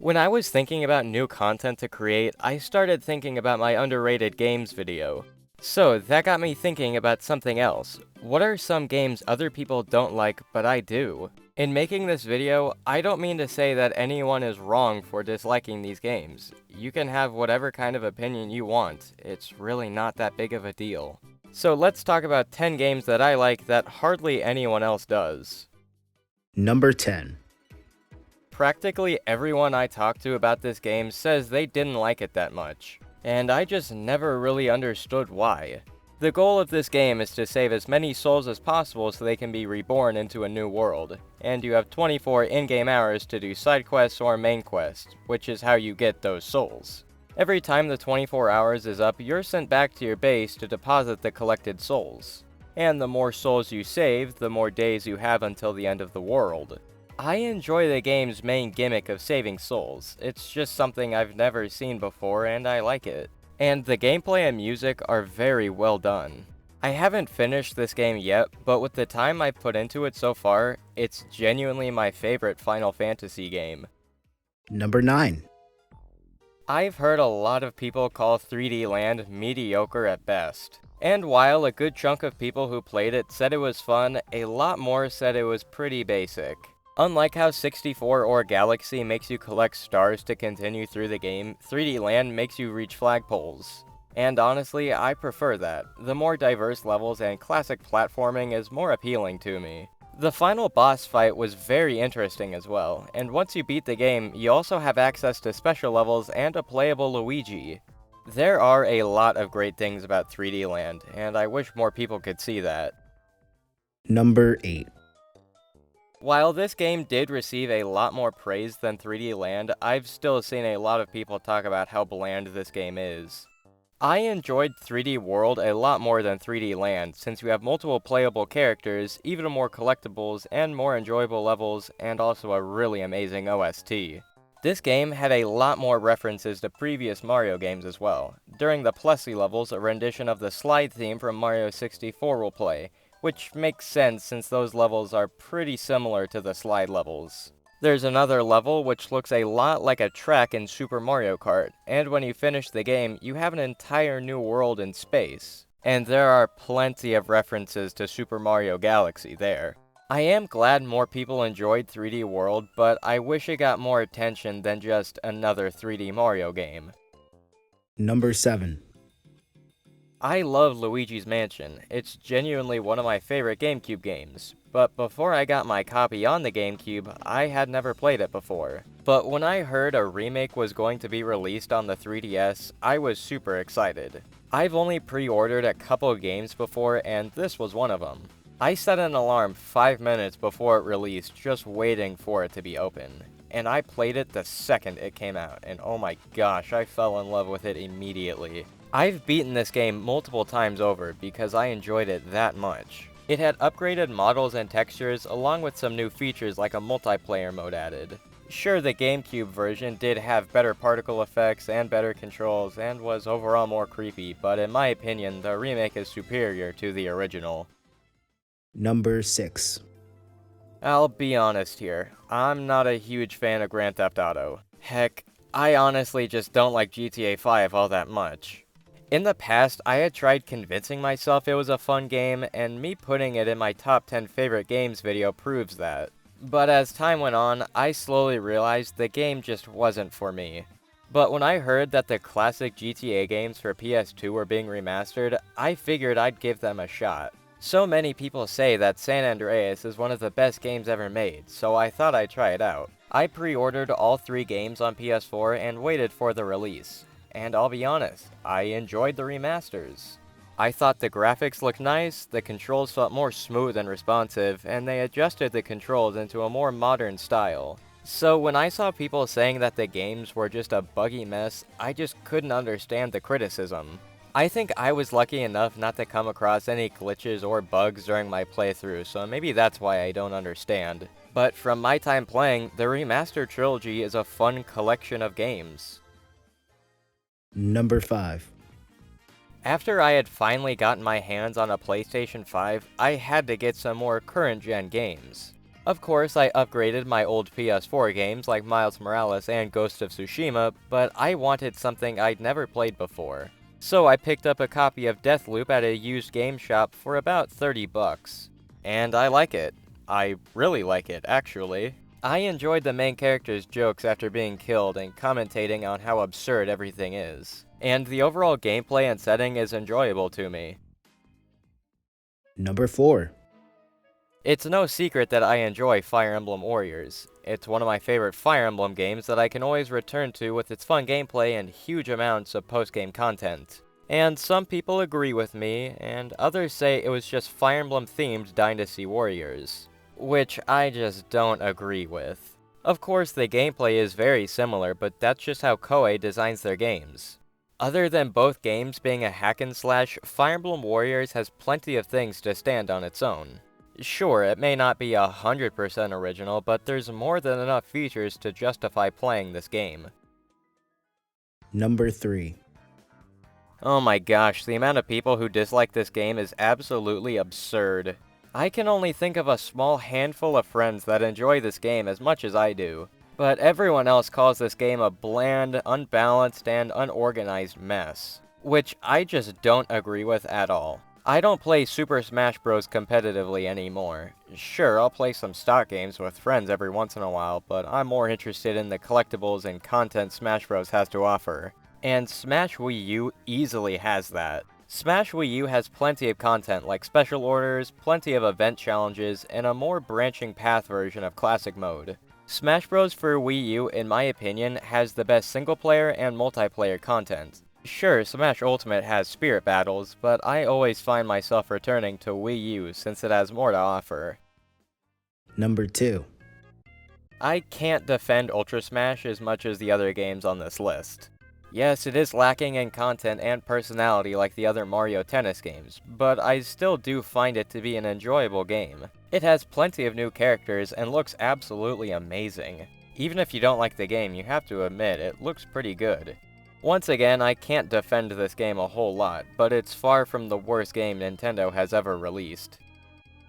When I was thinking about new content to create, I started thinking about my underrated games video. So that got me thinking about something else. What are some games other people don't like, but I do? In making this video, I don't mean to say that anyone is wrong for disliking these games. You can have whatever kind of opinion you want, it's really not that big of a deal. So let's talk about 10 games that I like that hardly anyone else does. Number 10. Practically everyone I talk to about this game says they didn't like it that much, and I just never really understood why. The goal of this game is to save as many souls as possible so they can be reborn into a new world, and you have 24 in-game hours to do side quests or main quests, which is how you get those souls. Every time the 24 hours is up, you're sent back to your base to deposit the collected souls. And the more souls you save, the more days you have until the end of the world. I enjoy the game's main gimmick of saving souls. It's just something I've never seen before and I like it. And the gameplay and music are very well done. I haven't finished this game yet, but with the time I've put into it so far, it's genuinely my favorite Final Fantasy game. Number 9. I've heard a lot of people call 3D Land mediocre at best. And while a good chunk of people who played it said it was fun, a lot more said it was pretty basic. Unlike how 64 or Galaxy makes you collect stars to continue through the game, 3D Land makes you reach flagpoles. And honestly, I prefer that. The more diverse levels and classic platforming is more appealing to me. The final boss fight was very interesting as well, and once you beat the game, you also have access to special levels and a playable Luigi. There are a lot of great things about 3D Land, and I wish more people could see that. Number 8. While this game did receive a lot more praise than 3D Land, I've still seen a lot of people talk about how bland this game is. I enjoyed 3D World a lot more than 3D Land, since you have multiple playable characters, even more collectibles, and more enjoyable levels, and also a really amazing OST. This game had a lot more references to previous Mario games as well. During the Plessy levels, a rendition of the slide theme from Mario 64 will play, which makes sense since those levels are pretty similar to the slide levels. There's another level which looks a lot like a track in Super Mario Kart, and when you finish the game, you have an entire new world in space. And there are plenty of references to Super Mario Galaxy there. I am glad more people enjoyed 3D World, but I wish it got more attention than just another 3D Mario game. Number 7. I love Luigi's Mansion. It's genuinely one of my favorite GameCube games. But before I got my copy on the GameCube, I had never played it before. But when I heard a remake was going to be released on the 3DS, I was super excited. I've only pre-ordered a couple games before, and this was one of them. I set an alarm 5 minutes before it released, just waiting for it to be open. And I played it the second it came out, and oh my gosh, I fell in love with it immediately. I've beaten this game multiple times over because I enjoyed it that much. It had upgraded models and textures along with some new features like a multiplayer mode added. Sure, the GameCube version did have better particle effects and better controls and was overall more creepy, but in my opinion, the remake is superior to the original. Number 6. I'll be honest here, I'm not a huge fan of Grand Theft Auto. Heck, I honestly just don't like GTA 5 all that much. In the past, I had tried convincing myself it was a fun game, and me putting it in my top 10 favorite games video proves that. But as time went on, I slowly realized the game just wasn't for me. But when I heard that the classic GTA games for PS2 were being remastered, I figured I'd give them a shot. So many people say that San Andreas is one of the best games ever made, so I thought I'd try it out. I pre-ordered all 3 games on PS4 and waited for the release. And I'll be honest, I enjoyed the remasters. I thought the graphics looked nice, the controls felt more smooth and responsive, and they adjusted the controls into a more modern style. So when I saw people saying that the games were just a buggy mess, I just couldn't understand the criticism. I think I was lucky enough not to come across any glitches or bugs during my playthrough, so maybe that's why I don't understand. But from my time playing, the remastered trilogy is a fun collection of games. Number 5. After I had finally gotten my hands on a PlayStation 5, I had to get some more current-gen games. Of course, I upgraded my old PS4 games like Miles Morales and Ghost of Tsushima, but I wanted something I'd never played before. So I picked up a copy of Deathloop at a used game shop for about 30 bucks. And I like it. I really like it, actually. I enjoyed the main character's jokes after being killed and commentating on how absurd everything is. And the overall gameplay and setting is enjoyable to me. Number 4. It's no secret that I enjoy Fire Emblem Warriors. It's one of my favorite Fire Emblem games that I can always return to with its fun gameplay and huge amounts of post-game content. And some people agree with me, and others say it was just Fire Emblem themed Dynasty Warriors, which I just don't agree with. Of course, the gameplay is very similar, but that's just how Koei designs their games. Other than both games being a hack and slash, Fire Emblem Warriors has plenty of things to stand on its own. Sure, it may not be 100% original, but there's more than enough features to justify playing this game. Number 3. Oh my gosh, the amount of people who dislike this game is absolutely absurd. I can only think of a small handful of friends that enjoy this game as much as I do, but everyone else calls this game a bland, unbalanced, and unorganized mess, which I just don't agree with at all. I don't play Super Smash Bros. Competitively anymore. Sure, I'll play some stock games with friends every once in a while, but I'm more interested in the collectibles and content Smash Bros. Has to offer. And Smash Wii U easily has that. Smash Wii U has plenty of content like special orders, plenty of event challenges, and a more branching path version of Classic Mode. Smash Bros. For Wii U, in my opinion, has the best single-player and multiplayer content. Sure, Smash Ultimate has spirit battles, but I always find myself returning to Wii U since it has more to offer. Number 2. I can't defend Ultra Smash as much as the other games on this list. Yes, it is lacking in content and personality like the other Mario Tennis games, but I still do find it to be an enjoyable game. It has plenty of new characters and looks absolutely amazing. Even if you don't like the game, you have to admit it looks pretty good. Once again, I can't defend this game a whole lot, but it's far from the worst game Nintendo has ever released.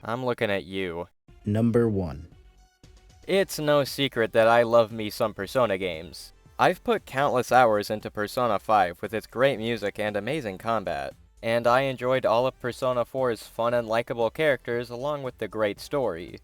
I'm looking at you. Number 1. It's no secret that I love me some Persona games. I've put countless hours into Persona 5 with its great music and amazing combat, and I enjoyed all of Persona 4's fun and likable characters along with the great story.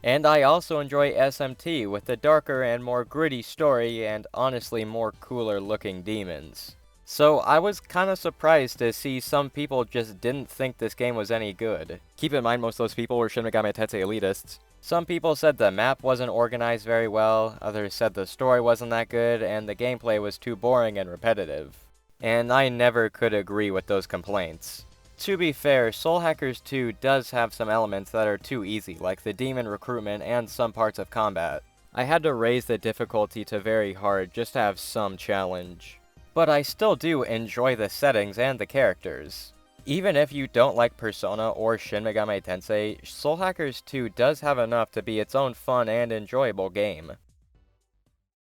And I also enjoy SMT with the darker and more gritty story and honestly more cooler looking demons. So I was kinda surprised to see some people just didn't think this game was any good. Keep in mind most of those people were Shin Megami Tensei elitists. Some people said the map wasn't organized very well, others said the story wasn't that good, and the gameplay was too boring and repetitive. And I never could agree with those complaints. To be fair, Soul Hackers 2 does have some elements that are too easy, like the demon recruitment and some parts of combat. I had to raise the difficulty to very hard just to have some challenge. But I still do enjoy the settings and the characters. Even if you don't like Persona or Shin Megami Tensei, Soul Hackers 2 does have enough to be its own fun and enjoyable game.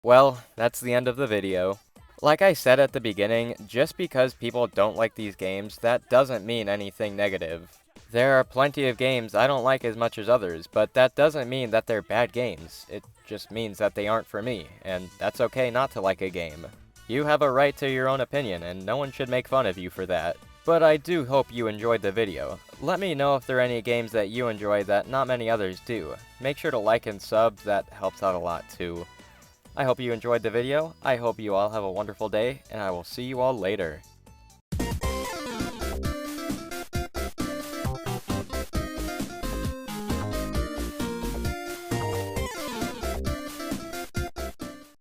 Well, that's the end of the video. Like I said at the beginning, just because people don't like these games, that doesn't mean anything negative. There are plenty of games I don't like as much as others, but that doesn't mean that they're bad games. It just means that they aren't for me, and that's okay not to like a game. You have a right to your own opinion, and no one should make fun of you for that. But I do hope you enjoyed the video. Let me know if there are any games that you enjoy that not many others do. Make sure to like and sub, that helps out a lot too. I hope you enjoyed the video, I hope you all have a wonderful day, and I will see you all later.